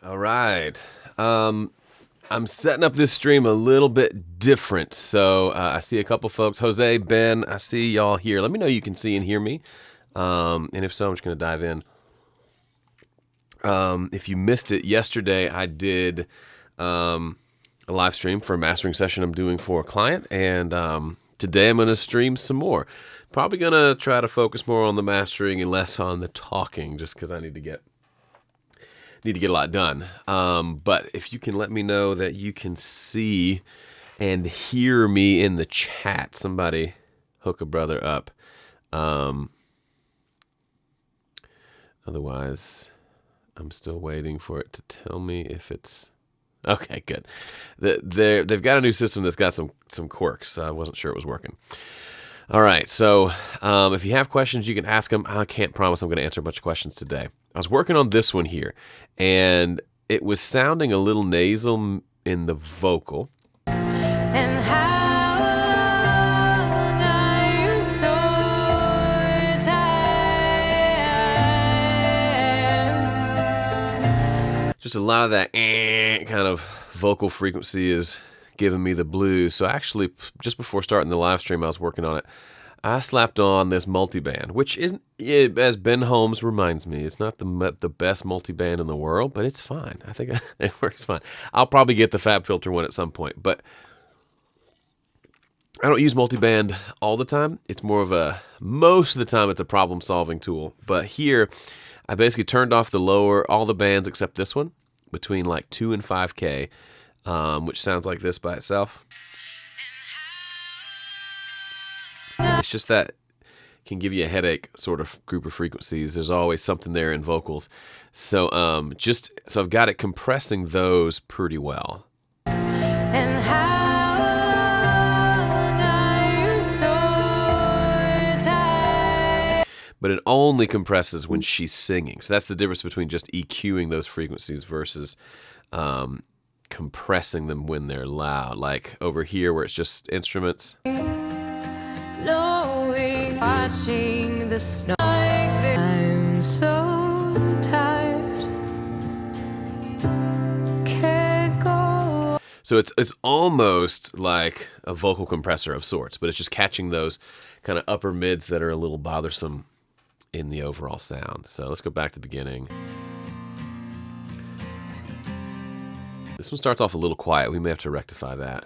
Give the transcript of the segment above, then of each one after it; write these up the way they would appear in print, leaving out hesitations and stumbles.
All right. I'm setting up this stream a little bit different. So I see a couple folks. Jose, Ben, I see y'all here. Let me know you can see and hear me. And if so, I'm just going to dive in. If you missed it, yesterday I did a live stream for a mastering session I'm doing for a client. And today I'm going to stream some more. Probably going to try to focus more on the mastering and less on the talking, just because I need to get a lot done. But if you can let me know that you can see and hear me in the chat, somebody hook a brother up. Otherwise, I'm still waiting for it to tell me if it's okay. Good. They've got a new system that's got some quirks. I wasn't sure it was working. All right, so if you have questions, you can ask them. I can't promise I'm going to answer a bunch of questions today. I was working on this one here, and it was sounding a little nasal in the vocal. And how long are you so tired? Just a lot of that kind of vocal frequency is giving me the blues. So actually, just before starting the live stream, I was working on it. I slapped on this multiband, which isn't, as Ben Holmes reminds me, it's not the best multiband in the world, but it's fine. I think it works fine. I'll probably get the Fab Filter one at some point, but I don't use multiband all the time. It's more of most of the time it's a problem-solving tool. But here, I basically turned off all the bands except this one, between like 2 and 5K, which sounds like this by itself. It's just that can give you a headache sort of group of frequencies. There's always something there in vocals. So so I've got it compressing those pretty well. And how long are you so tired? But it only compresses when she's singing. So that's the difference between just EQing those frequencies versus compressing them when they're loud. Like over here where it's just instruments. Knowing, watching the snow. I'm so tired. Can't go. So it's almost like a vocal compressor of sorts, but it's just catching those kind of upper mids that are a little bothersome in the overall sound. So let's go back to the beginning. This one starts off a little quiet. We may have to rectify that.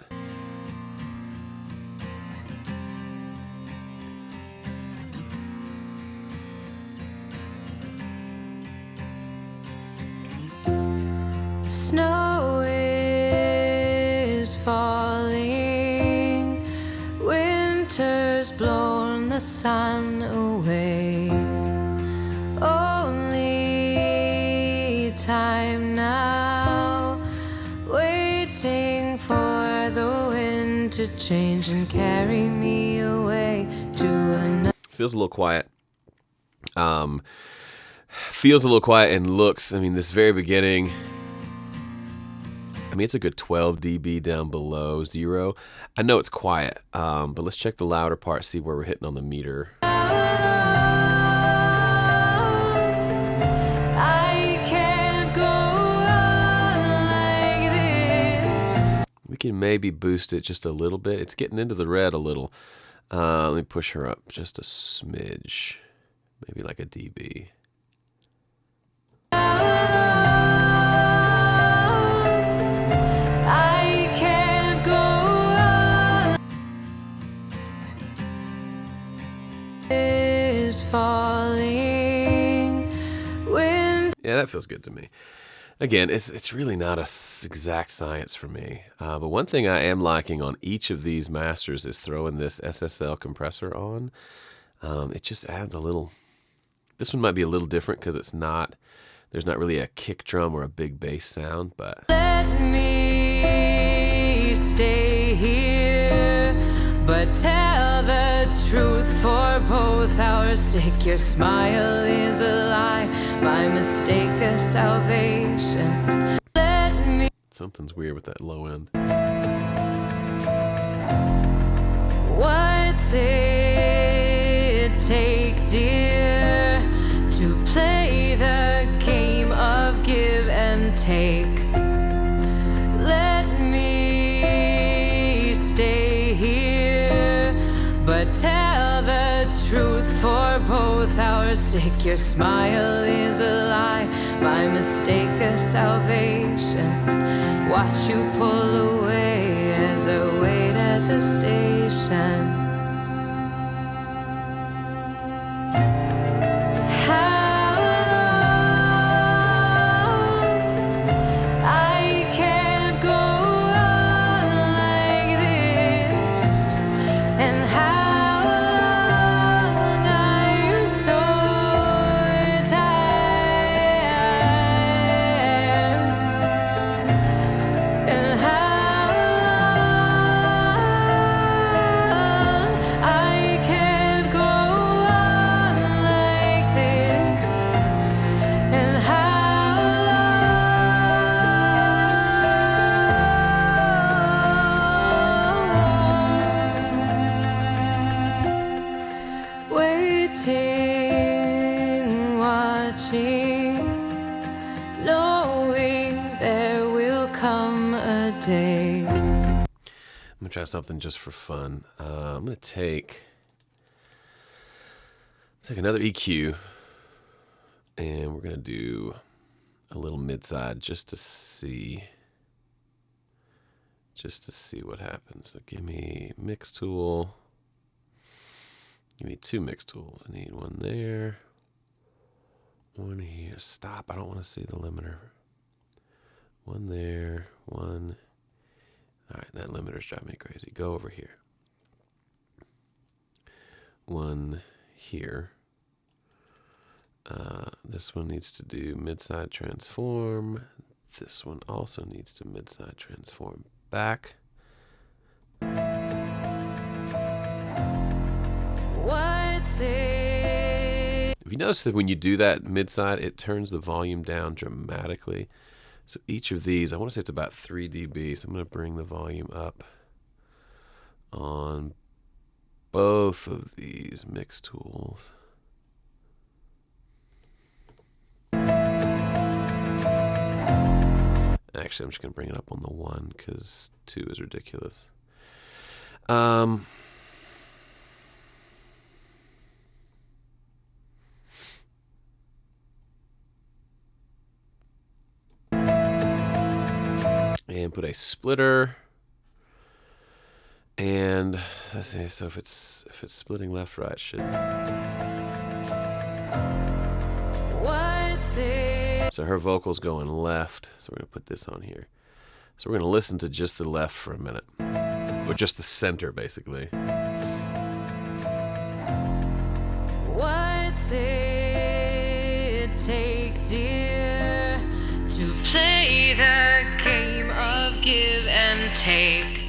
Snow is falling, winter's blown the sun away. Only time now, waiting for the wind to change and carry me away to another. Feels a little quiet. Feels a little quiet and looks, I mean, this very beginning, I mean, it's a good 12 dB down below 0. I know it's quiet, but let's check the louder part, see where we're hitting on the meter. I can't go on like this. We can maybe boost it just a little bit. It's getting into the red a little. Let me push her up just a smidge, maybe like a dB. I can't go on. Is falling. Yeah, that feels good to me. Again, it's really not a exact science for me. But one thing I am liking on each of these masters is throwing this SSL compressor on. It just adds a little. This one might be a little different because there's not really a kick drum or a big bass sound, but Let me stay here, but tell the truth for both our sake. Your smile is a lie, my mistake a salvation. Let me. something's weird with that low end. What's it take, dear, to play the game of give and take? stay here, but tell the truth for both our sake. Your smile is a lie, my mistake a salvation. Watch you pull away as I wait at the station. Knowing there will come a day. I'm gonna try something just for fun. I'm gonna take another EQ, and we're gonna do a little mid-side just to see what happens. So give me mix tool. Give me two mix tools. I need one there. One here. Stop. I don't want to see the limiter. One there. One. All right, that limiter's driving me crazy. Go over here. One here. This one needs to do mid-side transform. This one also needs to mid-side transform back. What's it? If you notice that when you do that mid-side, it turns the volume down dramatically. So each of these, I want to say it's about 3 dB. So I'm going to bring the volume up on both of these mix tools. Actually, I'm just going to bring it up on the 1 because 2 is ridiculous. And put a splitter. And let's see, so if it's splitting left, right, should. What's it? So her vocal's going left. So we're gonna put this on here. So we're gonna listen to just the left for a minute, or just the center, basically. What's it take, dear, to play the game of give and take?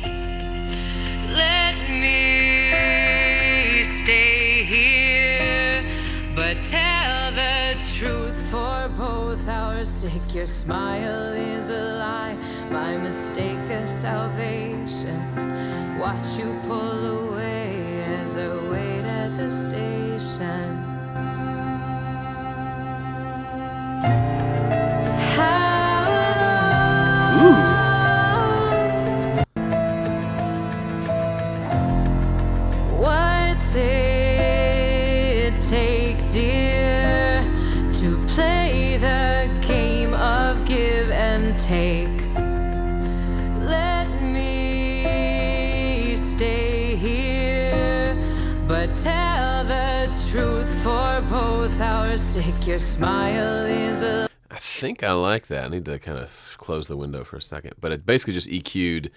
Let me stay here, but tell the truth for both our sake. Your smile is a lie, my mistake a salvation. Watch you pull away as I wait at the station. What's it take, dear, to play the game of give and take? Let me stay here, but tell the truth for both our sake. Your smile is a... I think I like that. I need to kind of close the window for a second. But it basically just EQ'd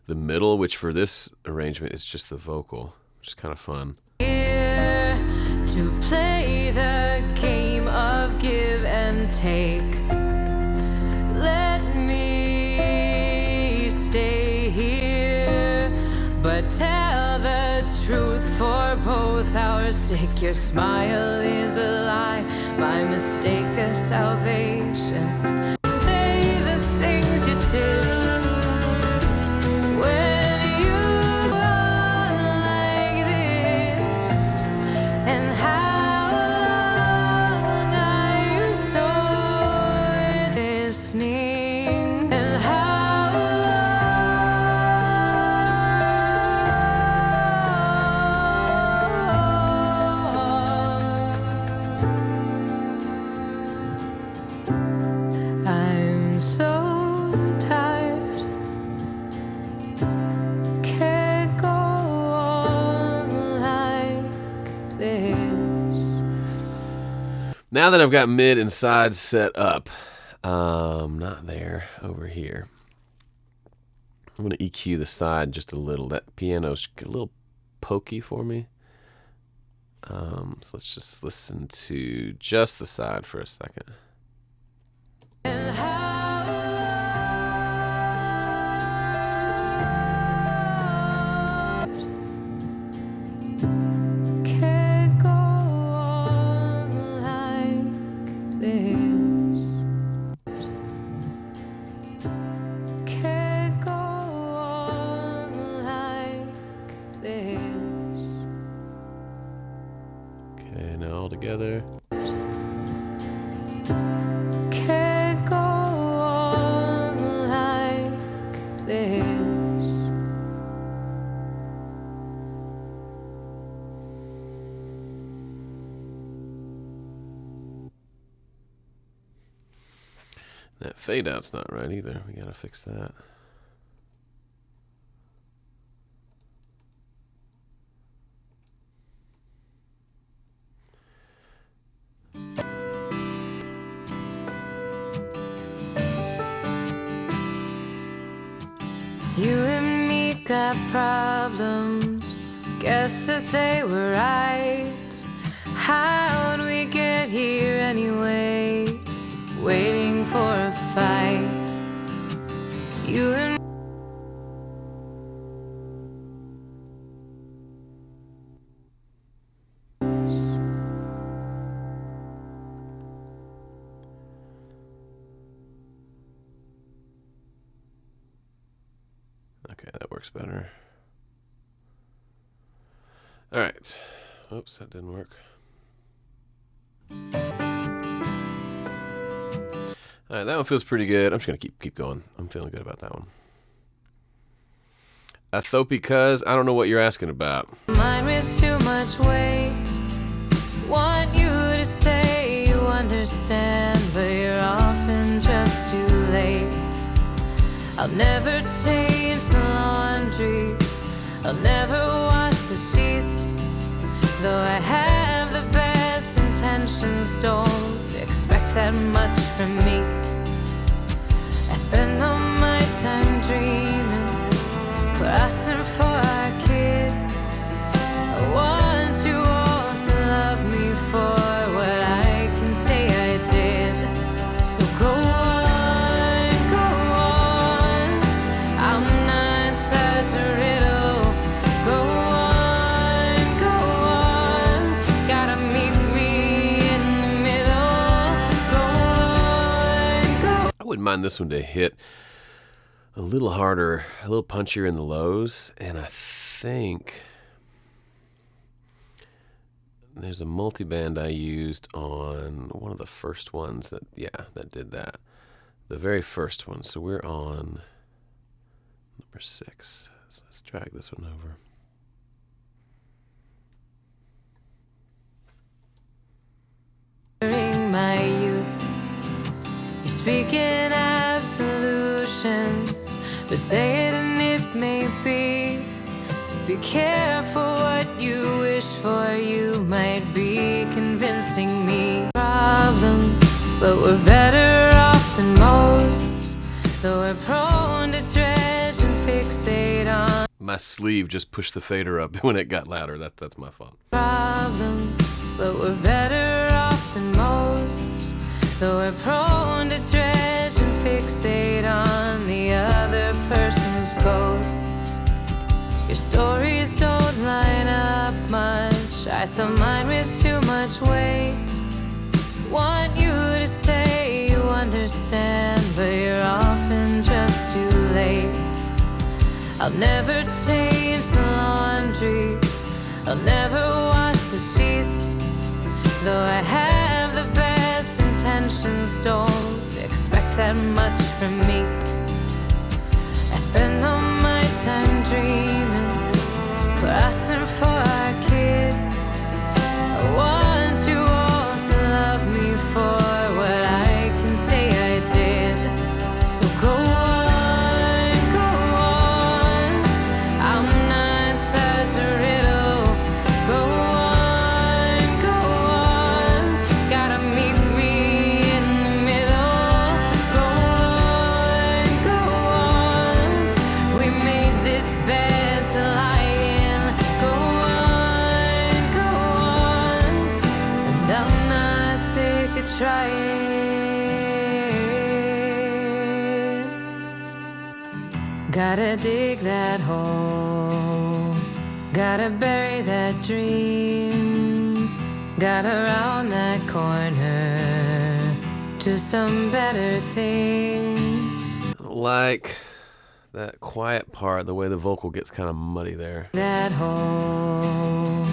the middle, which for this arrangement is just the vocal, which is kind of fun. Here to play the game of give and take. Let me stay here, but tell the truth for both our sake. Your smile is a lie, my mistake a salvation. Say the things you did when you were like this, and how long are you so listening, and how long Now that I've got mid and side set up, not there, over here, I'm going to EQ the side just a little. That piano's a little pokey for me. So let's just listen to just the side for a second. And how can't go on like this. Can't go on like this. Okay, now all together. Can't go on like this. That fade out's not right either. We gotta fix that. You and me got problems. Guess that they were right. How'd we get here anyway? Waiting for a fight. You and Okay, that works better. All right. Oops, that didn't work. All right, that one feels pretty good. I'm just gonna keep going. I'm feeling good about that one. I thought because I don't know what you're asking about. mine with too much weight. Want you to say you understand, but you're often just too late. I'll never change the laundry. I'll never wash the sheets. Though I have the best intentions, don't expect that much from me. I spend all my time dreaming for us and for our kids. I want you all to love me for what I can say I did. So go on, go on. I'm not such a riddle. Go on, go on. Gotta meet me in the middle. Go on, go. I wouldn't mind this one to hit a little harder, a little punchier in the lows, and I think there's a multiband I used on one of the first ones that did that. The very first one. So we're on number 6. So let's drag this one over. During my youth, you speak in absolutions, but say it and it may be. Be careful what you wish for, you might be convincing me. Problems, but we're better off than most, though we're prone to dredge and fixate on My sleeve just pushed the fader up when it got louder. That's my fault. problems, but we're better off than most, though we're prone to dredge and fixate on the other person's ghosts. Your stories don't line up much. I tell mine with too much weight. Want you to say you understand, but you're often just too late. I'll never change the laundry. I'll never wash the sheets. Though I have the best intentions, don't expect that much from me. I spend all my time dreaming for us and for our kids. I want you all to love me for what I can say I did. So go on, go on. I'm not such a riddle. Go on, go on. Gotta meet Gotta dig that hole, gotta bury that dream, gotta round that corner to some better things. Like that quiet part, the way the vocal gets kind of muddy there. That hole.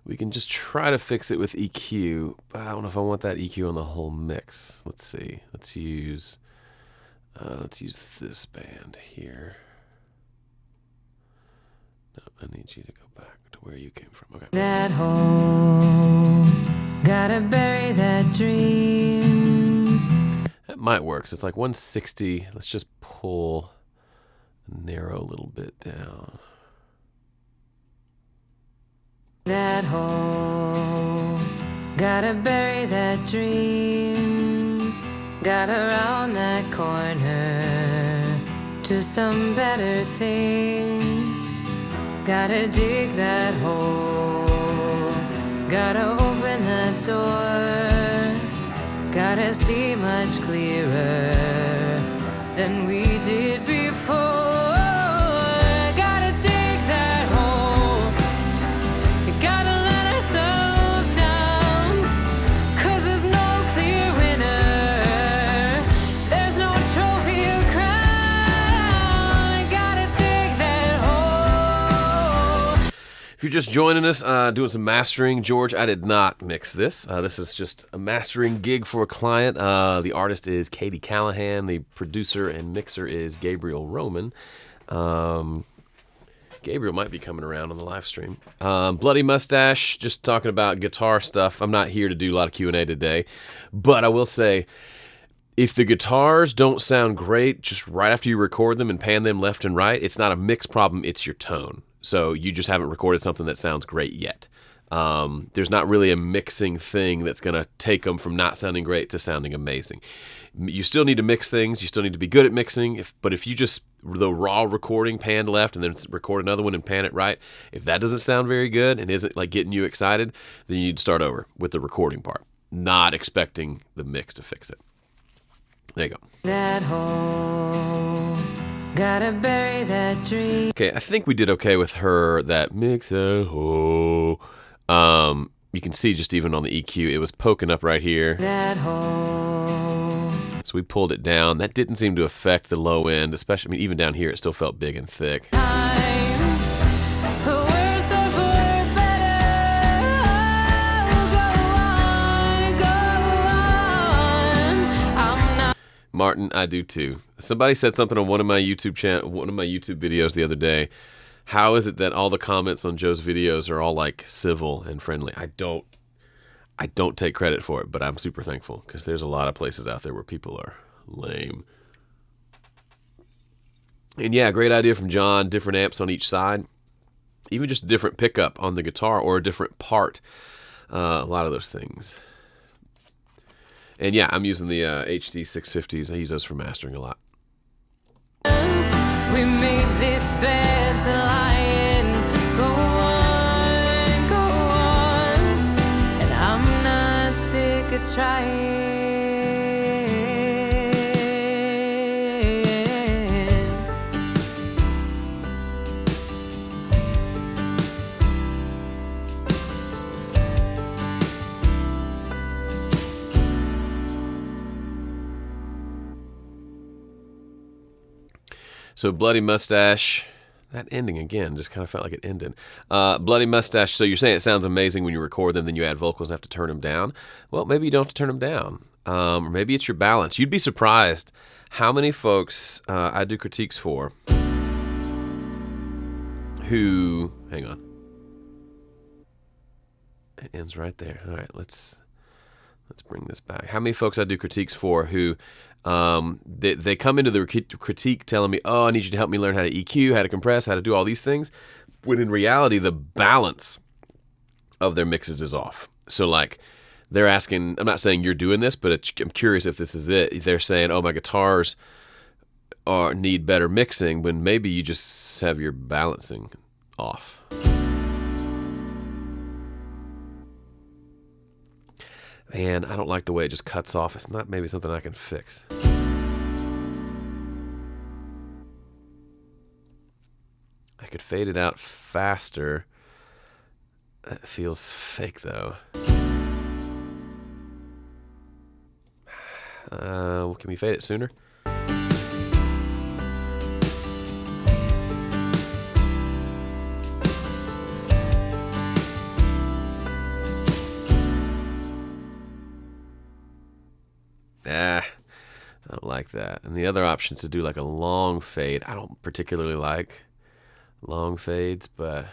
We can just try to fix it with EQ, but I don't know if I want that EQ on the whole mix. Let's see. Let's use this band here. No, I need you to go back to where you came from. Okay. That hole, gotta bury that dream. That might work. So it's like 160. Let's just pull, narrow a little bit down. That hole, gotta bury that dream, gotta round that corner to some better things. Gotta dig that hole, gotta open that door, gotta see much clearer than we did before. If you're just joining us, doing some mastering, George, I did not mix this. This is just a mastering gig for a client. The artist is Katie Callahan. The producer and mixer is Gabriel Roman. Gabriel might be coming around on the live stream. Bloody Mustache, just talking about guitar stuff. I'm not here to do a lot of Q&A today, but I will say, if the guitars don't sound great just right after you record them and pan them left and right, it's not a mix problem, it's your tone. So you just haven't recorded something that sounds great yet. There's not really a mixing thing that's going to take them from not sounding great to sounding amazing. You still need to mix things. You still need to be good at mixing. But if you just, the raw recording, panned left, and then record another one and pan it right, if that doesn't sound very good and isn't like getting you excited, then you need to start over with the recording part, not expecting the mix to fix it. There you go. That hole, gotta bury that dream. Okay, I think we did okay with her, that mix a hole. You can see just even on the EQ, it was poking up right here. That hole. So we pulled it down. That didn't seem to affect the low end, especially, I mean, even down here, it still felt big and thick. Martin, I do too. Somebody said something on one of my YouTube videos the other day. How is it that all the comments on Joe's videos are all like civil and friendly? I don't take credit for it, but I'm super thankful because there's a lot of places out there where people are lame. And yeah, great idea from John. Different amps on each side, even just a different pickup on the guitar or a different part. A lot of those things. And yeah, I'm using the HD 650s. I use those for mastering a lot. We made this bed to lie in. Go on. And I'm not sick of trying. So Bloody Mustache, that ending again just kind of felt like it ended. Bloody Mustache, so you're saying it sounds amazing when you record them, then you add vocals and have to turn them down. Well, maybe you don't have to turn them down. Or maybe it's your balance. You'd be surprised how many folks I do critiques for who, hang on. It ends right there. All right, let's bring this back. How many folks I do critiques for who they come into the critique telling me, oh, I need you to help me learn how to EQ, how to compress, how to do all these things, when in reality the balance of their mixes is off. So like they're asking, I'm not saying you're doing this, but I'm curious if this is it. They're saying, oh, my guitars need better mixing, when maybe you just have your balancing off. Man, I don't like the way it just cuts off. It's not maybe something I can fix. I could fade it out faster. That feels fake, though. Can we fade it sooner? I don't like that. And the other option is to do like a long fade. I don't particularly like long fades, but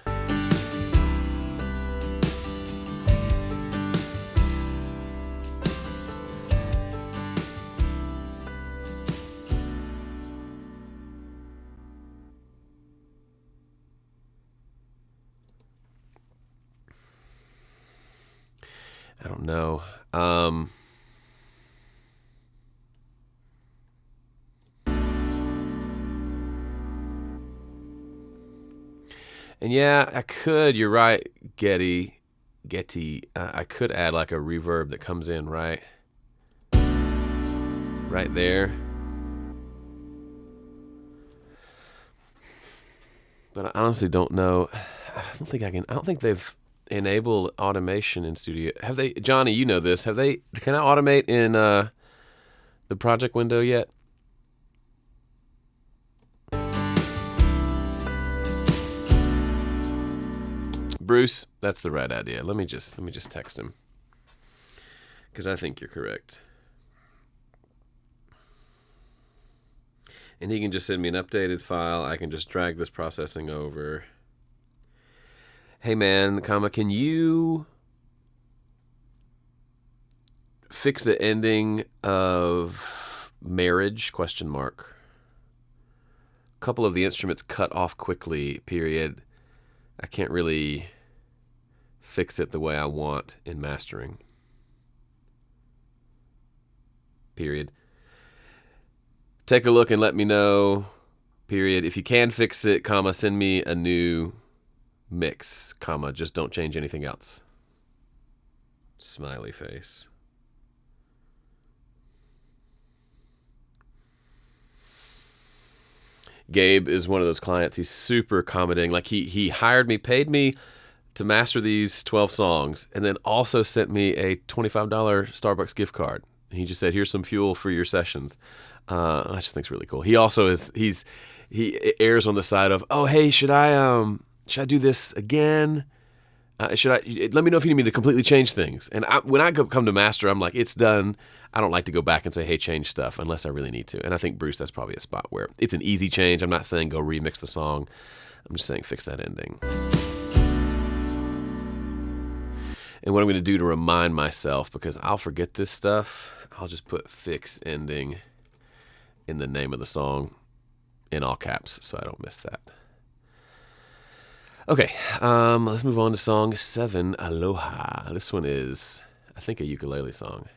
I don't know. And yeah, I could. You're right, Getty. I could add like a reverb that comes in right there. But I honestly don't know. I don't think I can. I don't think they've enabled automation in Studio. Have they, Johnny? You know this. Have they? Can I automate in the project window yet? Bruce, that's the right idea. Let me just text him because I think you're correct. And he can just send me an updated file. I can just drag this processing over. Hey man, can you fix the ending of Marriage? ? A couple of the instruments cut off quickly, period. I can't really fix it the way I want in mastering. Period. Take a look and let me know. Period. If you can fix it, comma, send me a new mix, comma, just don't change anything else. Smiley face. Gabe is one of those clients. He's super accommodating. Like he hired me, paid me to master these 12 songs, and then also sent me a $25 Starbucks gift card. He just said, "Here's some fuel for your sessions." I just think it's really cool. He also he errs on the side of, "Oh, hey, should I do this again? Let me know if you need me to completely change things." And when I come to master, I'm like, it's done. I don't like to go back and say, "Hey, change stuff," unless I really need to. And I think, Bruce, that's probably a spot where it's an easy change. I'm not saying go remix the song. I'm just saying fix that ending. And what I'm going to do to remind myself, because I'll forget this stuff, I'll just put fix ending in the name of the song in all caps so I don't miss that. Okay, let's move on to song 7, Aloha. This one is, I think, a ukulele song.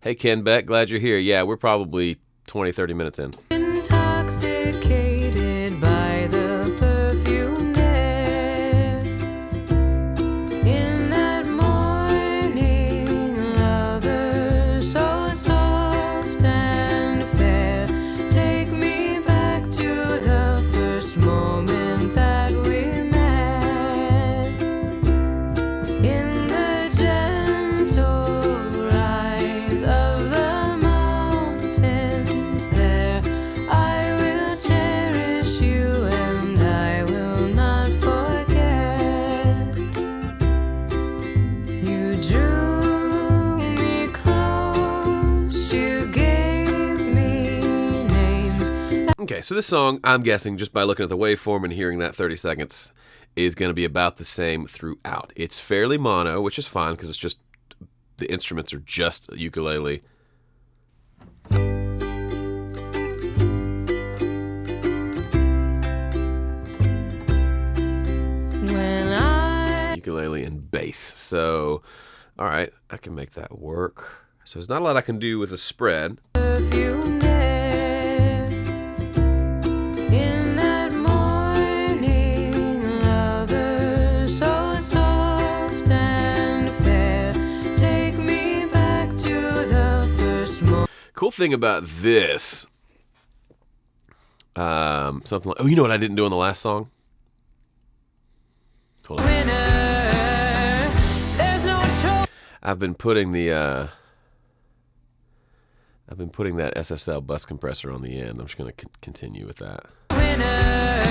Hey, Ken Beck, glad you're here. Yeah, we're probably 20, 30 minutes in. Intoxicated by the perfume there. In that morning, lover, so soft and fair. Take me back to the first moment that we met. In the gentle rise of the mountains there, I will cherish you and I will not forget. You drew me close, you gave me names. Okay, so this song, I'm guessing, just by looking at the waveform and hearing that 30 seconds, is going to be about the same throughout. It's fairly mono, which is fine because it's just, the instruments are just a ukulele. When I Ukulele and bass. So, all right, I can make that work. So there's not a lot I can do with a spread. perfume there. In that morning, lover, so soft and fair. Take me back to the first moment. Cool thing about this, something like, oh, you know what I didn't do on the last song? Hold on. Winner, there's no trophy. I've been putting that SSL bus compressor on the end. I'm just going to continue with that. Winner,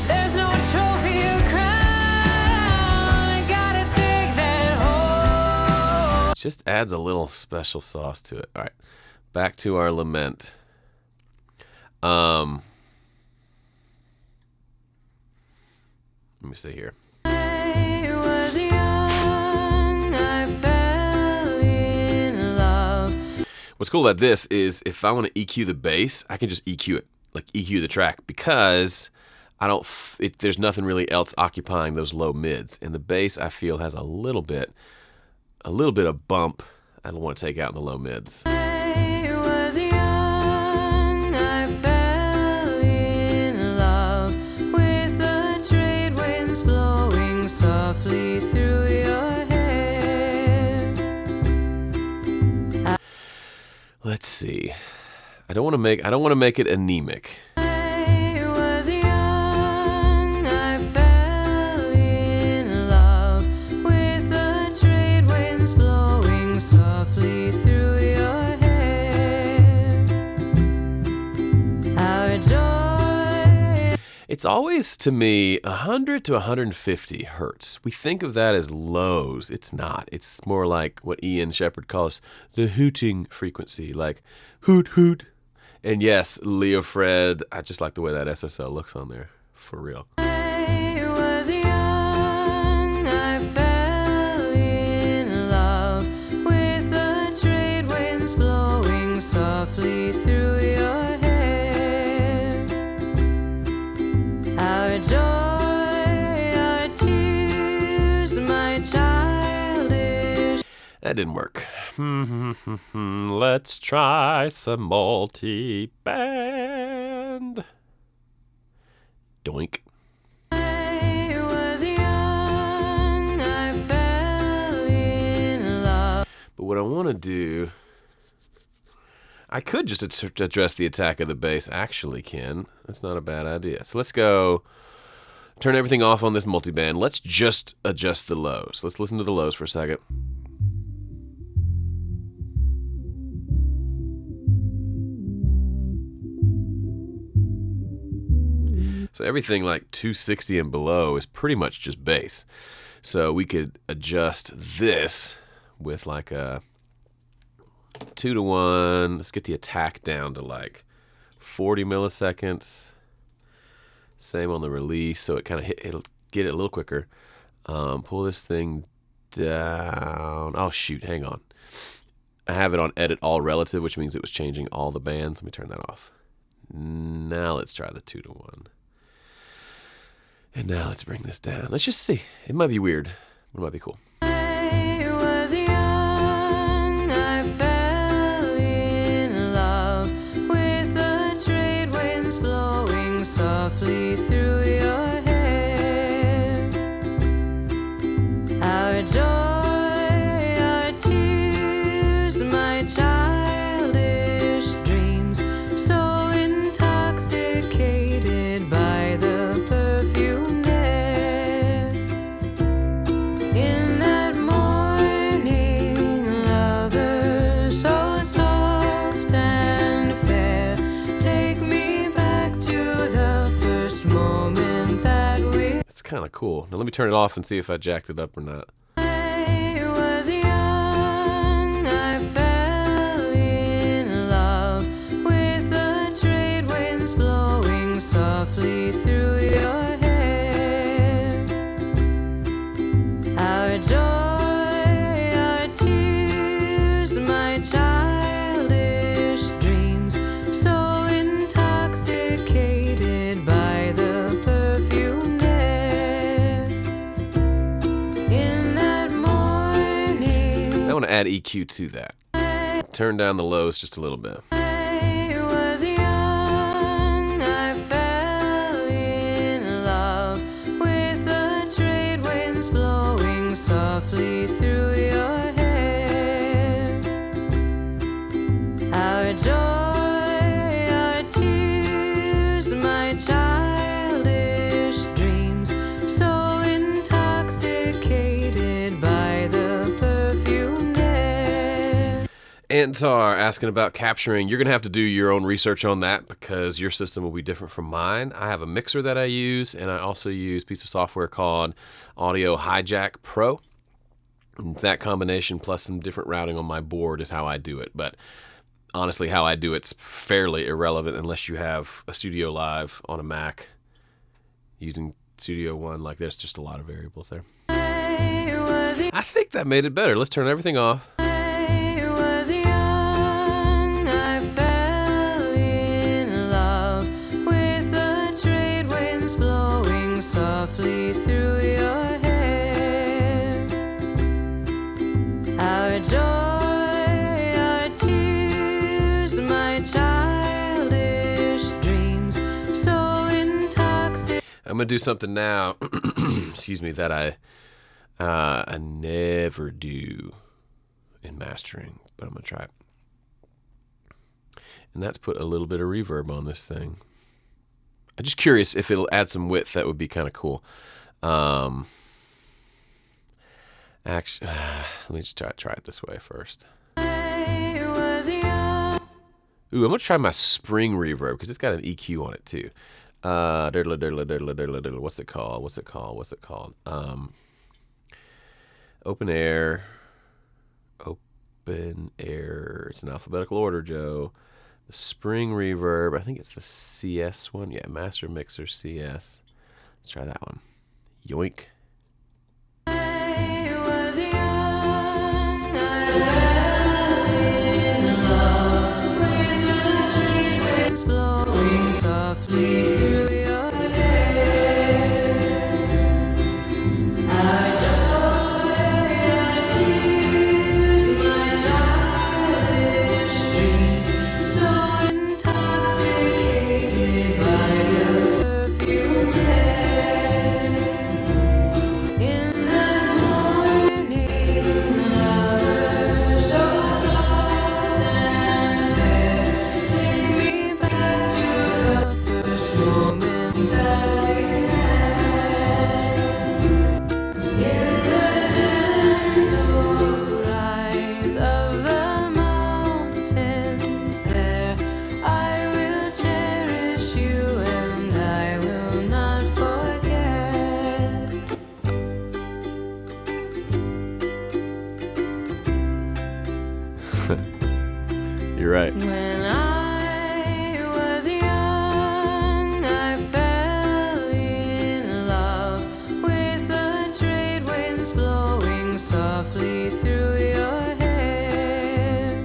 there's no trophy or crown. Gotta dig that hole. Just adds a little special sauce to it. All right, back to our lament. Let me see here. I was young, I fell in love. What's cool about this is if I want to EQ the bass, I can just EQ it, like EQ the track, because there's nothing really else occupying those low mids, and the bass I feel has a little bit of bump I don't want to take out in the low mids. I was young, I fell in love with the trade winds blowing softly through your hair. Let's see. I don't want to make it anemic. I was young, I fell in love with the trade winds blowing softly through your hair. Our joy. It's always, to me, 100 to 150 hertz. We think of that as lows. It's not. It's more like what Ian Shepherd calls the hooting frequency, like hoot, hoot. And yes, Leo Fred, I just like the way that SSL looks on there, for real. I was young, I fell in love with the trade winds blowing softly through your hair. Our joy, our tears, my childish. That didn't work. Let's try some multi-band. Doink. I was young, I fell in love. But what I want to do, I could just address the attack of the bass. Actually, Ken, that's not a bad idea. So let's go turn everything off on this multiband. Let's just adjust the lows. Let's listen to the lows for a second. So everything like 260 and below is pretty much just bass. So we could adjust this with like a 2-to-1. Let's get the attack down to like 40 milliseconds. Same on the release, so it kind of it'll get it a little quicker. Pull this thing down. Oh shoot, hang on. I have it on edit all relative, which means it was changing all the bands. Let me turn that off. Now let's try the 2-to-1. And now let's bring this down. Let's just see. It might be weird, but it might be cool. I was young, I fell in love with the trade winds blowing softly through your hair. Our joy, our tears, my childish dreams, so intoxicated by the perfumed air. In that morning, lover, so soft and fair, take me back to the first moment that we. That's kind of cool. Now let me turn it off and see if I jacked it up or not. I was young, I fell in love with the trade winds blowing softly through your hair. Our joy, our tears, my childish dreams, so intoxicated by the perfumed air. In that morning, I want to add EQ to that. Turn down the lows just a little bit. I was young, I fell in love with the trade winds blowing softly through your hair. Our joy, our tears, my childish dreams, so Antar asking about capturing. You're going to have to do your own research on that because your system will be different from mine. I have a mixer that I use, and I also use a piece of software called Audio Hijack Pro. And that combination plus some different routing on my board is how I do it. But honestly, how I do it's fairly irrelevant unless you have a Studio Live on a Mac using Studio One. Like, there's just a lot of variables there. I think that made it better. Let's turn everything off. Softly through your hair, our joy, our tears, my childish dreams, so intoxicating. I'm gonna do something now, excuse me, that I never do in mastering, but I'm gonna try it. And that's put a little bit of reverb on this thing. I'm just curious if it'll add some width. That would be kind of cool. Actually, let me just try it this way first. Ooh, I'm gonna try my spring reverb because it's got an EQ on it too. What's it called? Open air. It's in alphabetical order, Joe. The spring reverb. I think it's the CS one. Yeah, Master Mixer CS. Let's try that one. Yoink. I was young, I fell in love with the tree winds blowing softly through your hair. Our joy, our tears, my childish dreams, so intoxicated by the perfume there. In that morning, lover, so soft and fair, take me back to the first moment that we met. In the gentle rise of the mountains there, I will cherish you and I will not forget. You're right. When I was young, I fell in love with the trade winds blowing softly through your hair.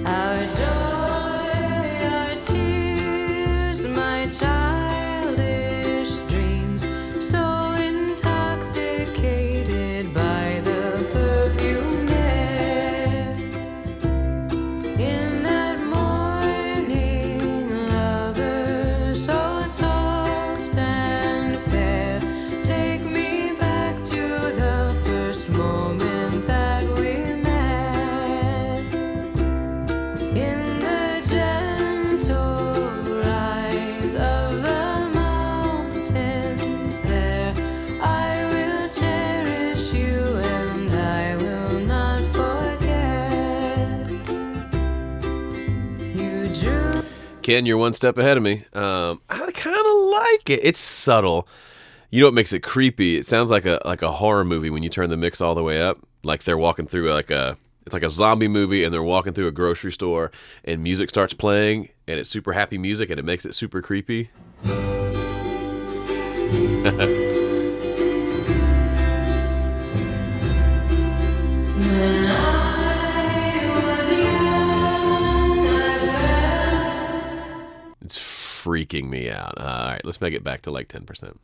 Our joy, our tears, my childish dreams, so intoxicated by the perfume there. In that morning, lover, so soft and fair, take me back to the first moment that we met. In the gentle rise of the mountains there, I will cherish you and I will not forget. You drew Ken, you're one step ahead of me. I kind of like it. It's subtle. You know what makes it creepy? It sounds like a horror movie when you turn the mix all the way up. Like they're walking through it's like a zombie movie and they're walking through a grocery store and music starts playing and it's super happy music and it makes it super creepy. when I was young, I fell. It's freaking me out. All right, let's make it back to like 10%.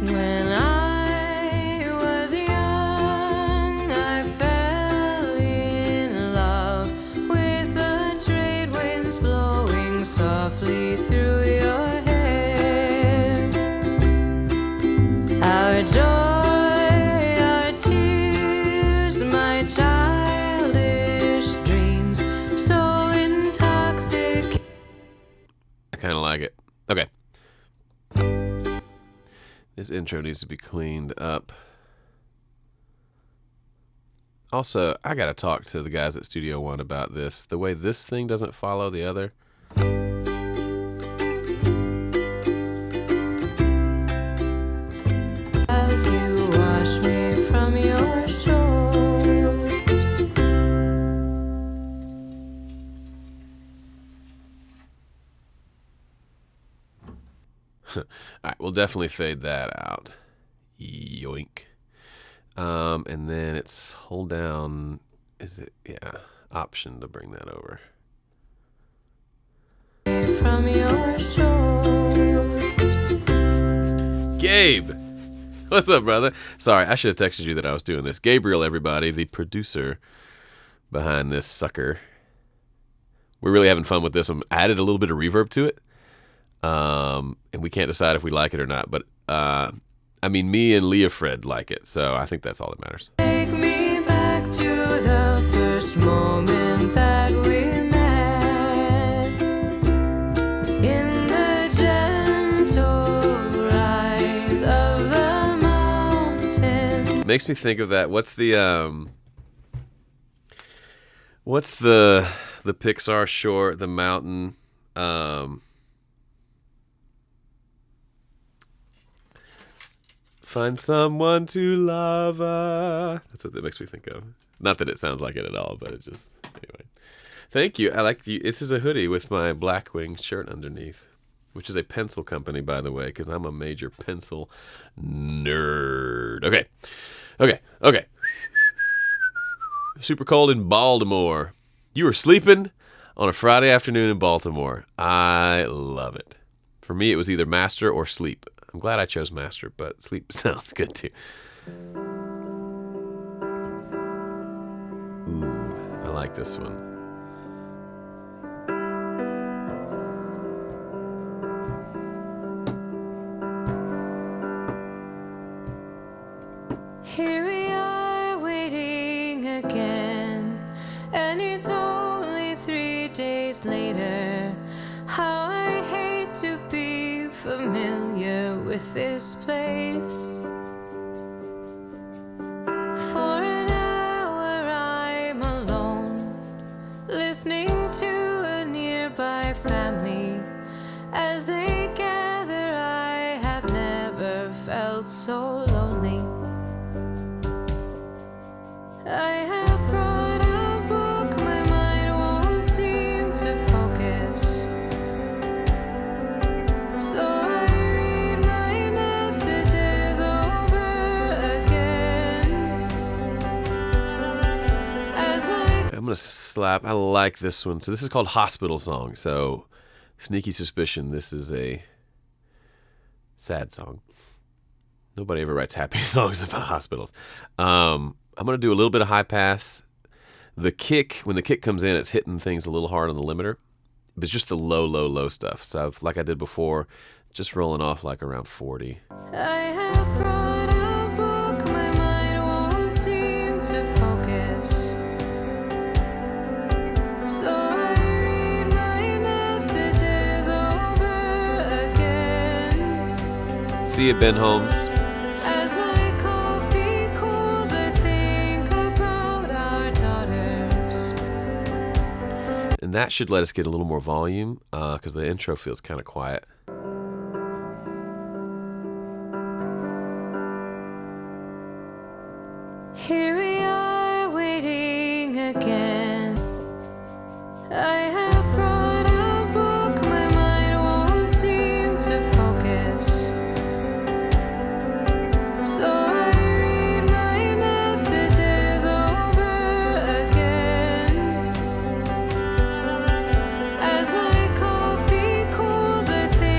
When I was young, I fell in love with the trade winds blowing softly through your hair. Our joy, our tears, my childish dreams, so intoxicated. I kind of like it. Okay. This intro needs to be cleaned up. Also, I gotta talk to the guys at Studio One about this. The way this thing doesn't follow the other. As you wash me from your shores. All right, we'll definitely fade that out. Yoink. And then it's hold down. Is it? Yeah. Option to bring that over. From your shores. Gabe! What's up, brother? Sorry, I should have texted you that I was doing this. Gabriel, everybody, the producer behind this sucker. We're really having fun with this. I added a little bit of reverb to it. And we can't decide if we like it or not. But, I mean, me and Leah Fred like it. So I think that's all that matters. Take me back to the first moment that we met. In the gentle rise of the mountain. Makes me think of that. What's the Pixar short, The Mountain? Find someone to love. That's what that makes me think of. Not that it sounds like it at all, but it's just anyway. Thank you. I like the. This is a hoodie with my Blackwing shirt underneath, which is a pencil company, by the way, because I'm a major pencil nerd. Okay. Super cold in Baltimore. You were sleeping on a Friday afternoon in Baltimore. I love it. For me, it was either master or sleep. I'm glad I chose master, but sleep sounds good too. Ooh, I like this one. Here we are waiting again, and it's only 3 days later. How I hate to be familiar with this place. For an hour I'm alone, listening to a nearby family as they gather. I have never felt so lonely. I have brought a book, my mind won't seem to focus. So I read my messages over again. As my I'm gonna slap. I like this one. So this is called Hospital Song. So sneaky suspicion this is a sad song. Nobody ever writes happy songs about hospitals. I'm going to do a little bit of high pass. The kick, when the kick comes in, it's hitting things a little hard on the limiter. But it's just the low stuff. So like I did before, just rolling off like around 40. I have brought a book, my mind won't seem to focus. So I read my messages over again. See you, Ben Holmes. As my coffee cools, I think about our daughters. And that should let us get a little more volume because the intro feels kind of quiet. Here we are waiting again. I have brought a book, my mind won't seem to focus. So I read my messages over again. As my coffee cools, I think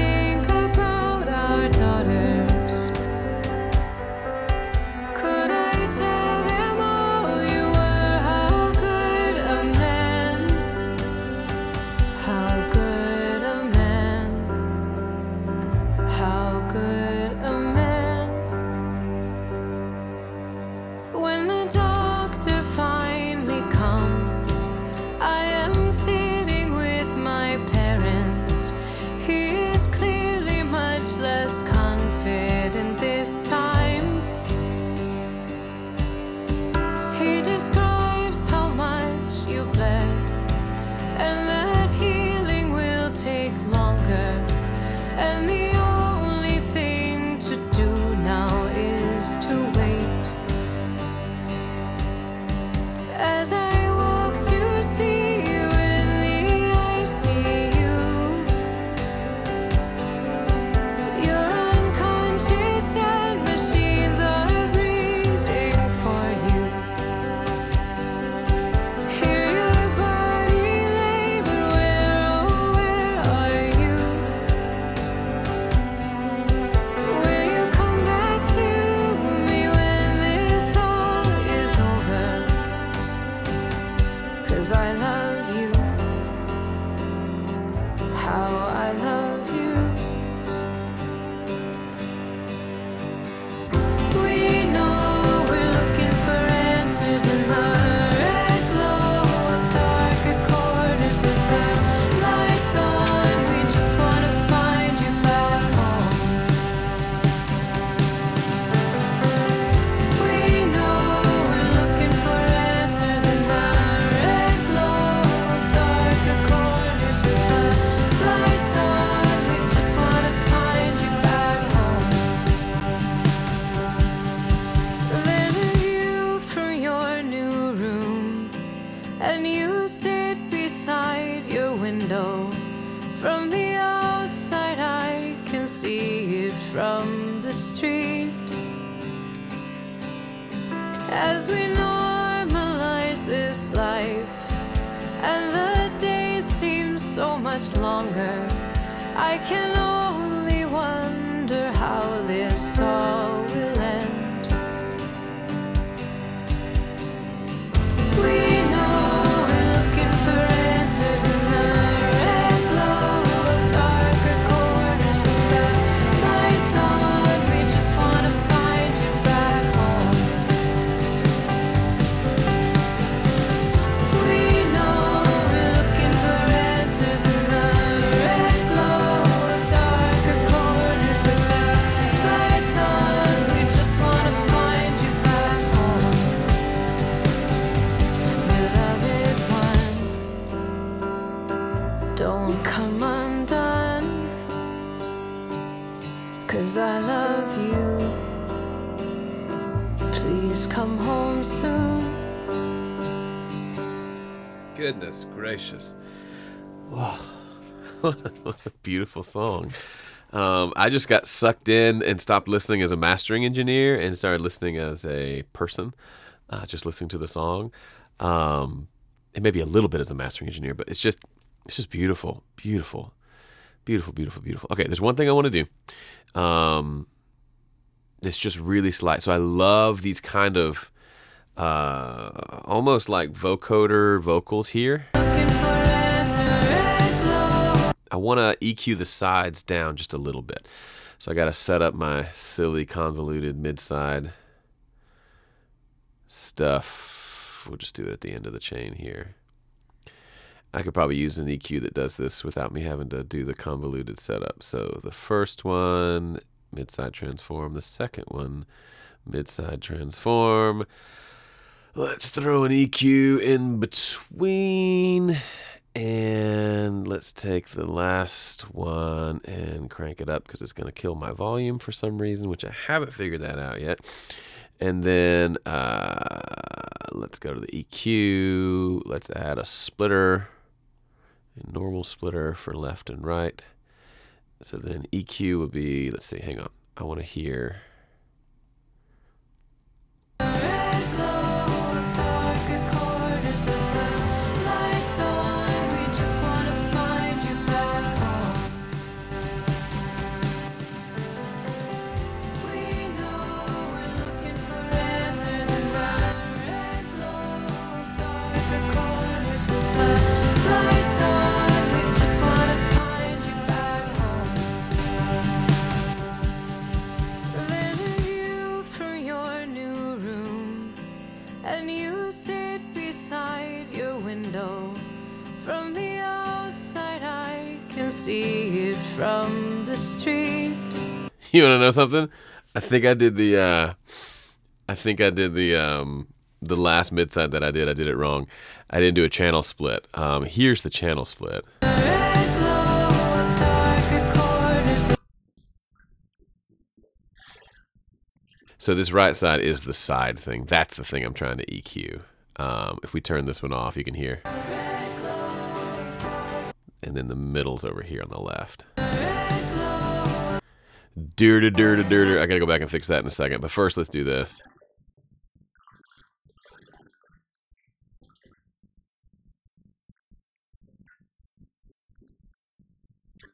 love you. How I love you. We know we're looking for answers in the red glow of darker corners with the lights on. We just want to find you back home. We know we're looking for answers in the red glow of darker corners with the lights on. We just want to find you back home. There's a view from your new room, and you sit beside your window. From the outside, I can see it from the street. As we normalize this life, and the days seem so much longer, I can only wonder how this all will end. We know we're looking for answers in the red glow of darker corners with the lights on. We just want to find you back home. We know we're looking for answers in the red glow of darker corners with the lights on. We just want to find you back home. Beloved one, don't come undone, 'cause I love you. Please come home soon. Goodness gracious. Wow. What a beautiful song. I just got sucked in and stopped listening as a mastering engineer and started listening as a person, just listening to the song. And maybe a little bit as a mastering engineer, but it's just beautiful, beautiful, beautiful, beautiful, beautiful. Okay, there's one thing I want to do. It's just really slight. So I love these kind of almost like vocoder vocals here. Looking for answers, red glow. I want to EQ the sides down just a little bit. So I got to set up my silly convoluted mid-side stuff. We'll just do it at the end of the chain here. I could probably use an EQ that does this without me having to do the convoluted setup. So the first one, mid-side transform. The second one, mid-side transform. Let's throw an EQ in between. And let's take the last one and crank it up because it's going to kill my volume for some reason, which I haven't figured that out yet. And then let's go to the EQ. Let's add a splitter, a normal splitter for left and right. So then EQ will be, let's see, hang on. I want to hear. Red glow of darker corners with the lights on. We just want to find you back home. We know we're looking for answers in the red glow of darker corners with the lights on. We just want to find you back home. There's a view from your new room, and you sit beside your window. From the outside, I can see it from the street. You want to know something? I think I did the last mid-side that I did it wrong. I didn't do a channel split. Here's the channel split. Red glow of darker corners. So this right side is the side thing. That's the thing I'm trying to EQ. If we turn this one off, you can hear. And then the middle's over here on the left. Dirter. I gotta go back and fix that in a second. But first, let's do this.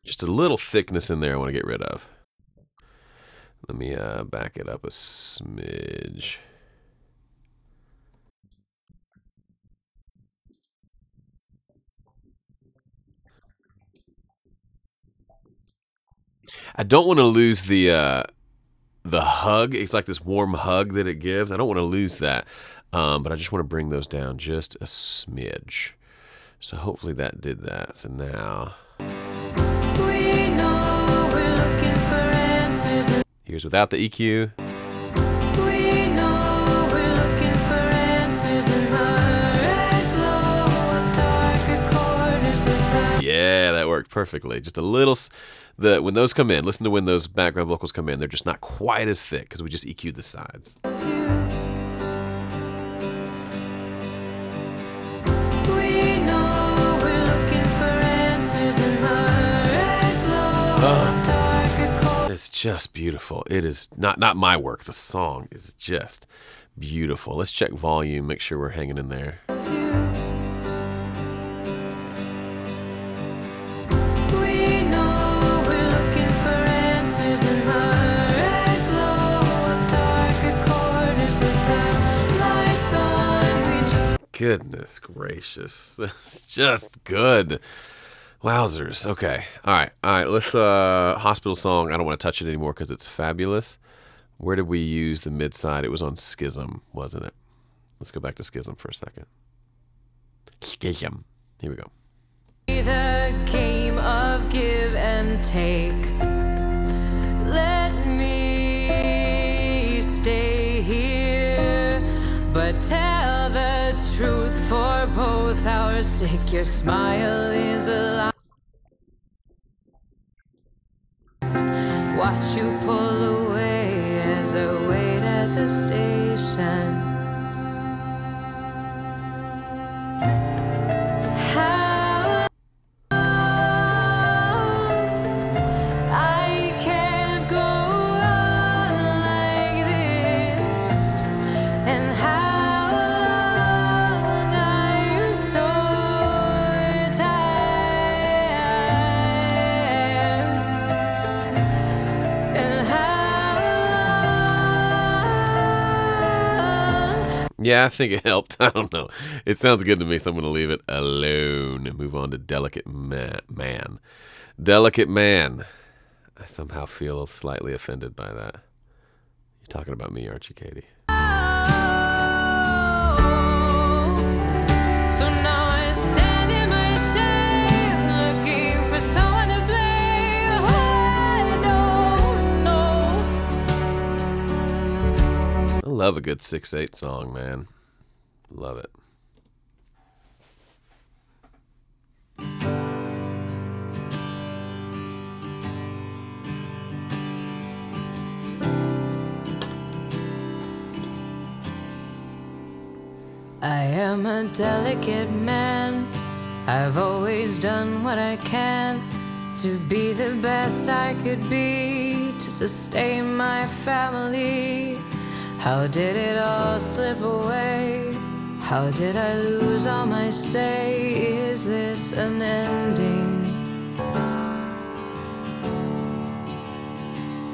Just a little thickness in there I want to get rid of. Let me back it up a smidge. I don't want to lose the hug. It's like this warm hug that it gives. I don't want to lose that, but I just want to bring those down just a smidge. So hopefully that did that. So now We know we're looking for answers. here's without the EQ. We know we're looking for answers in the red glow of darker corners with the Yeah, that worked perfectly. Just a little. When those come in, listen to when those background vocals come in. They're just not quite as thick because we just EQ'd the sides. view. We know we're looking for answers in the red glow of darker corners. It's just beautiful. It is not my work. The song is just beautiful. Let's check volume, make sure we're hanging in there. We know we're looking for answers in the red glow of darker corners with the lights on. We just Goodness gracious. That's just good. Wowzers. Okay. All right. Let's hospital song. I don't want to touch it anymore because it's fabulous. Where did we use the mid side? It was on Schism, wasn't it? Let's go back to Schism for a second. Schism. Here we go. the game of give and take. Let me stay here, but tell the truth for both our sake. Your smile is a lie. Watch you pull away as I wait at the station. How I can't go on like this, and how I'm so tired, and how Yeah, I think it helped. I don't know. It sounds good to me, so I'm going to leave it alone and move on to Delicate Man. Delicate Man. I somehow feel slightly offended by that. You're talking about me, aren't you, Katie? So now I stand in my shame, looking for someone to blame. I don't know. I love a good 6/8 song, man. Love it. I am a delicate man. I've always done what I can to be the best I could be, to sustain my family. How did it all slip away? How did I lose all my say? Is this an ending?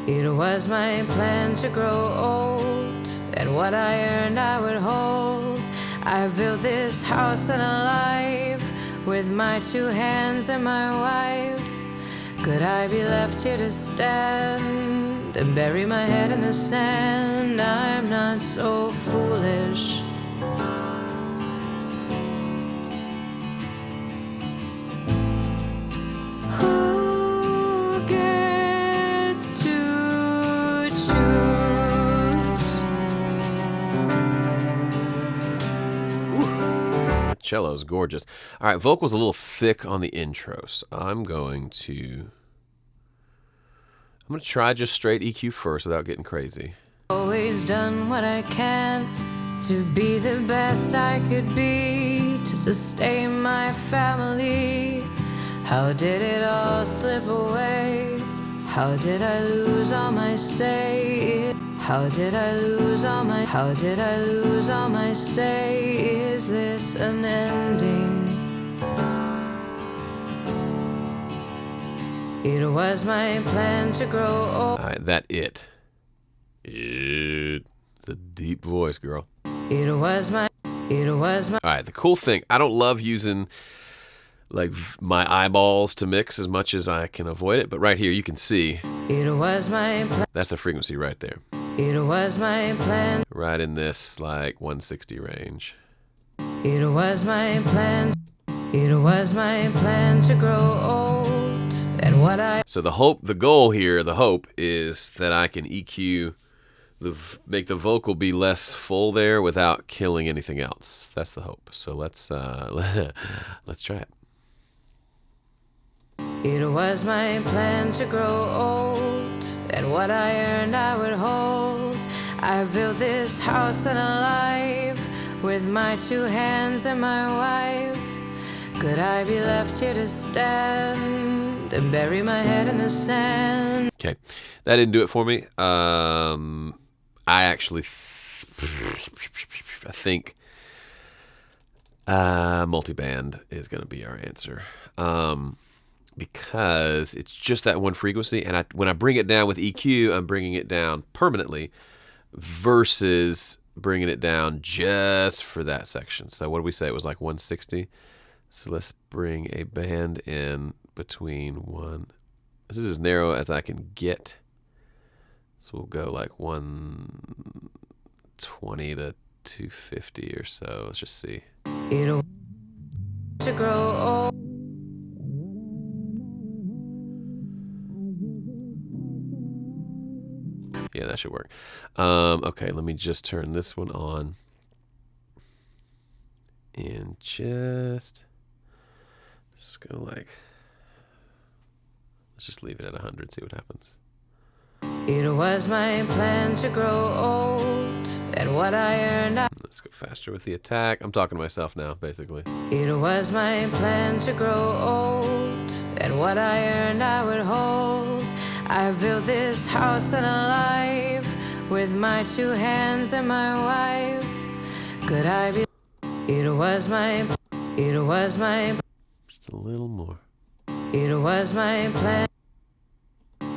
It was my plan to grow old, and what I earned I would hold. I built this house and a life with my 2 hands and my wife. Could I be left here to stand and bury my head in the sand? I'm not so foolish. Who gets to choose? Cello's gorgeous. All right, vocals a little thick on the intro, so I'm going to try just straight EQ first without getting crazy. Always done what I can to be the best I could be, to sustain my family. How did it all slip away? How did I lose all my say? How did I lose all my say? Is this an ending? It was my plan to grow old. All right, that it. It's a deep voice, girl. It was my All right, the cool thing, I don't love using like my eyeballs to mix as much as I can avoid it. But right here, you can see it was my plan. That's the frequency right there. It was my plan. Right in this like 160 range. It was my plan. It was my plan to grow old. And what I So the goal here, the hope is that I can EQ make the vocal be less full there without killing anything else. That's the hope. So let's let's try it. It was my plan to grow old, and what I earned I would hold. I built this house and a life with my 2 hands and my wife. Could I be left here to stand and bury my head in the sand? Okay, that didn't do it for me. I actually, I think multiband is going to be our answer. Because it's just that one frequency, and when I bring it down with EQ, I'm bringing it down permanently versus bringing it down just for that section. So what did we say? It was like 160. So let's bring a band in between one. This is as narrow as I can get. So we'll go like 120 to 250 or so. Let's just see. It'll to grow old. Yeah, that should work. Okay, let me just turn this one on. And just let's go like, let's just leave it at 100, see what happens. It was my plan to grow old, and what I earned Let's go faster with the attack. I'm talking to myself now, basically. It was my plan to grow old, and what I earned I would hold. I built this house and a life with my 2 hands and my wife. Could I be? It was my Just a little more. It was my plan.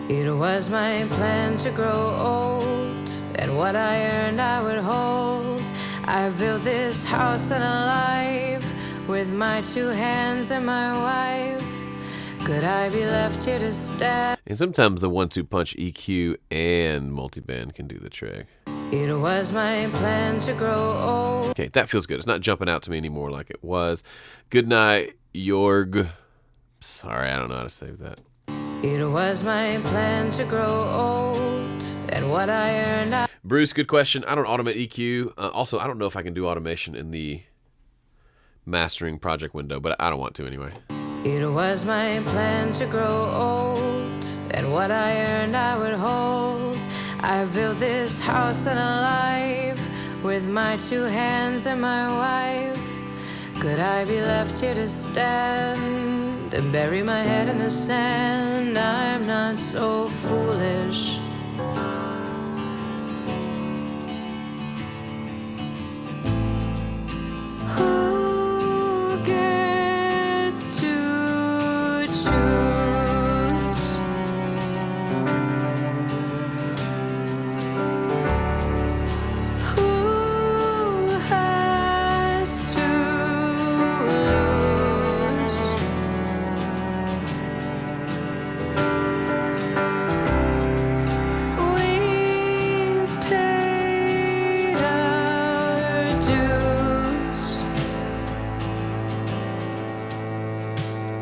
It was my plan to grow old, and what I earned I would hold. I built this house and a life with my 2 hands and my wife. Could I be left here to stand? And sometimes the 1-2 punch EQ and multiband can do the trick. It was my plan to grow old. Okay, that feels good. It's not jumping out to me anymore like it was. Good night, Jorg. Sorry, I don't know how to save that. It was my plan to grow old, and what I earned I... Bruce, good question. I don't automate EQ. Also, I don't know if I can do automation in the mastering project window, but I don't want to anyway. It was my plan to grow old, and what I earned I would hold. I built this house and a life with my 2 hands and my wife. Could I be left here to stand and bury my head in the sand? I'm not so foolish. Who gets to choose? Who has to lose? We've paid our dues.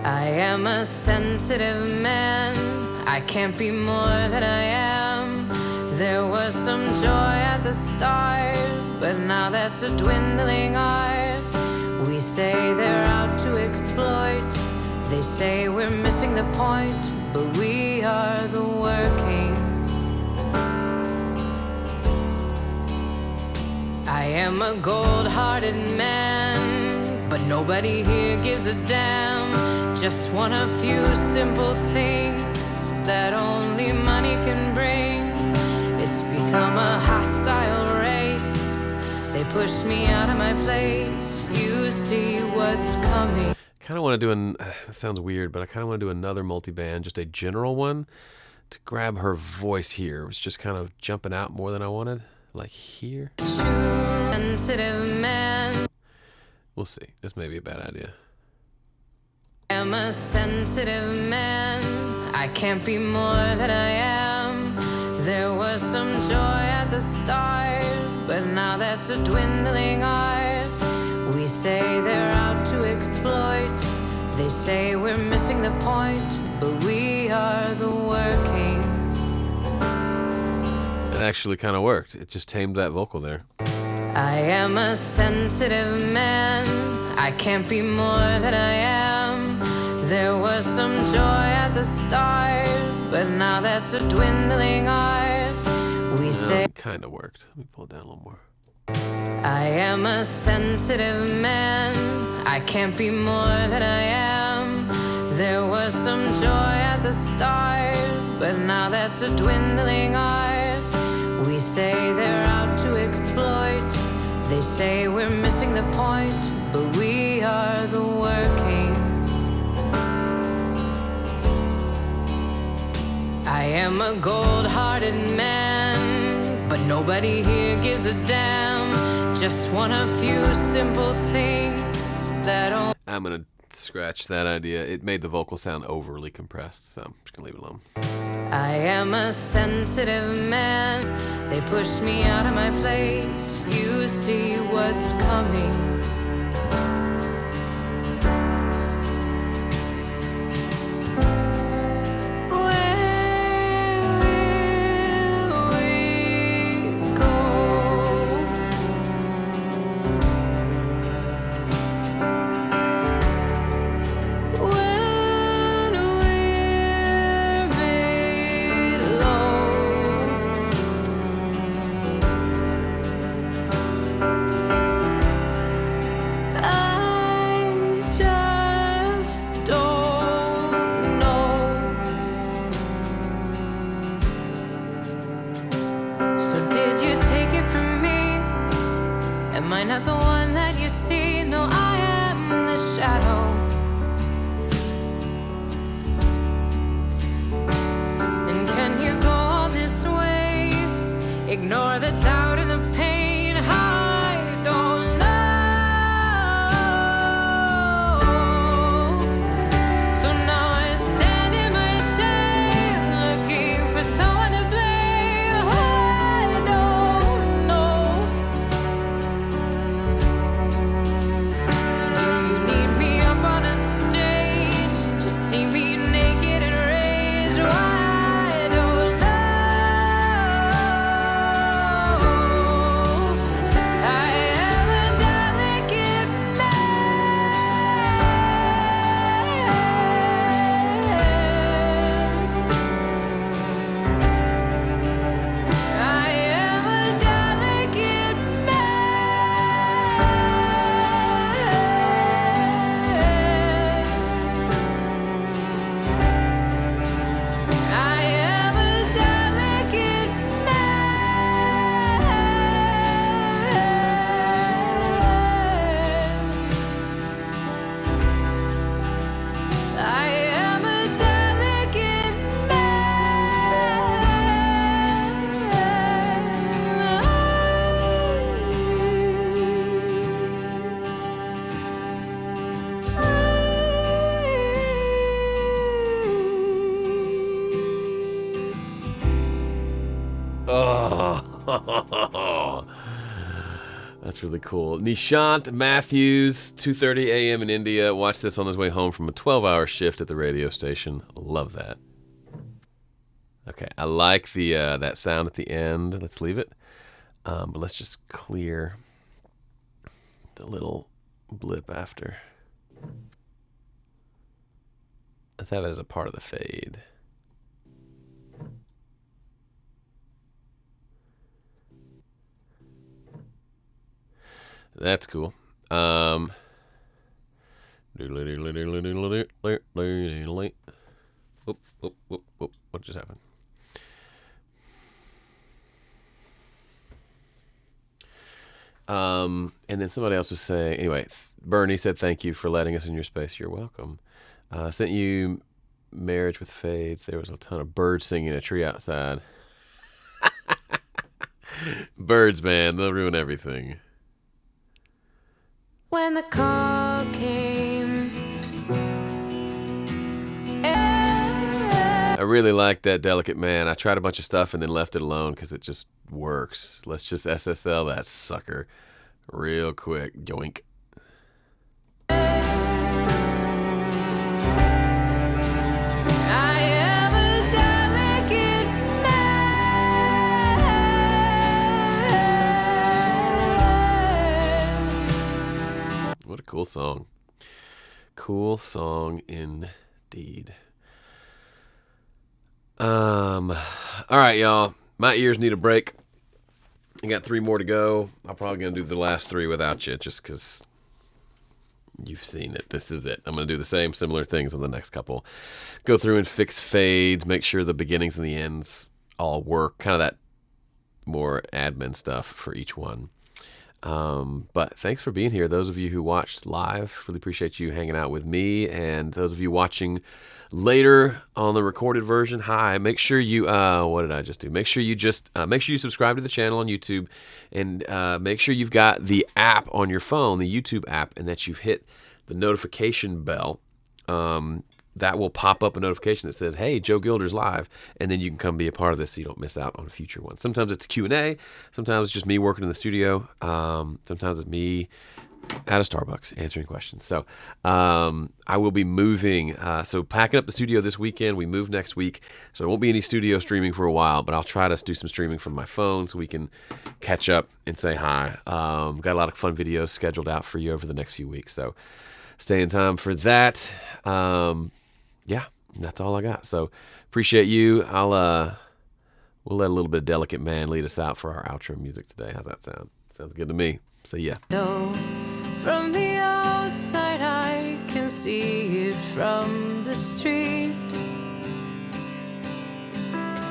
I am a sensitive man. I can't be more than I am. There was some joy at the start, but now that's a dwindling art. We say they're out to exploit. They say we're missing the point, but we are the working. I am a gold-hearted man, but nobody here gives a damn. Just want a few simple things that only money can bring. It's become a hostile race. They push me out of my place. You see what's coming. Kind of want to do that sounds weird, but I kind of want to do another multiband, just a general one, to grab her voice here. It was just kind of jumping out more than I wanted, like here. Sensitive man. We'll see. This may be a bad idea. am a sensitive man. I can't be more than I am. There was some joy at the start, but now that's a dwindling art. We say they're out to exploit. They say we're missing the point, but we are the working. It actually kind of worked. It just tamed that vocal there. I am a sensitive man. I can't be more than I am. There was some joy at the start, but now that's a dwindling art. We say it kind of worked. Let me pull it down a little more. I am a sensitive man. I can't be more than I am. There was some joy at the start, but now that's a dwindling art. We say they're out to exploit. They say we're missing the point, but we are the working. I am a gold-hearted man, but nobody here gives a damn. Just want a few simple things that don't... I'm going to scratch that idea. It made the vocal sound overly compressed, so I'm just going to leave it alone. I am a sensitive man. They pushed me out of my place. You see what's coming. Am I not the one that you see? No, I am the shadow. And can you go all this way? Ignore the doubt and the pain. I don't know. So now I stand in my shame, looking for someone to blame. I don't know. You need me up on a stage to see me naked and rage. I don't know. I am a delicate man. I am a delicate man. I am a delicate man. I am a delicate Oh, that's really cool. Nishant Matthews, 2:30 a.m. in India. Watched this on his way home from a 12-hour shift at the radio station. Love that. Okay, I like the that sound at the end. Let's leave it. But let's just clear the little blip after. Let's have it as a part of the fade. That's cool. What just happened? And then somebody else was saying, anyway, Bernie said, thank you for letting us in your space. You're welcome. Sent you Marriage with Fades. There was a ton of birds singing in a tree outside. Birds, man, they'll ruin everything. When the call came, I really like that Delicate Man. I tried a bunch of stuff and then left it alone because it just works. Let's just SSL that sucker real quick. Yoink. What a cool song. Cool song indeed. All right, y'all. My ears need a break. I got 3 more to go. I'm probably going to do the last 3 without you just because you've seen it. This is it. I'm going to do the same similar things on the next couple. Go through and fix fades, make sure the beginnings and the ends all work. Kind of that more admin stuff for each one. But thanks for being here. Those of you who watched live, really appreciate you hanging out with me. And those of you watching later on the recorded version, hi. Make sure you, what did I just do? Make sure you subscribe to the channel on YouTube, and make sure you've got the app on your phone, the YouTube app, and that you've hit the notification bell. That will pop up a notification that says, hey, Joe Gilder's live, and then you can come be a part of this so you don't miss out on a future one. Sometimes it's Q&A. Sometimes it's just me working in the studio. Sometimes it's me at a Starbucks answering questions. So I will be moving. So packing up the studio this weekend. We move next week. So there won't be any studio streaming for a while, but I'll try to do some streaming from my phone so we can catch up and say hi. Got a lot of fun videos scheduled out for you over the next few weeks. So stay in time for that. Yeah, that's all I got. So appreciate you. We'll let a little bit of Delicate Man lead us out for our outro music today. How's that sound? Sounds good to me. See ya. No, from the outside I can see it from the street.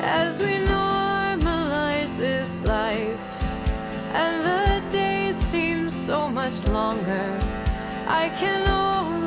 As we normalize this life and the days seem so much longer, I can only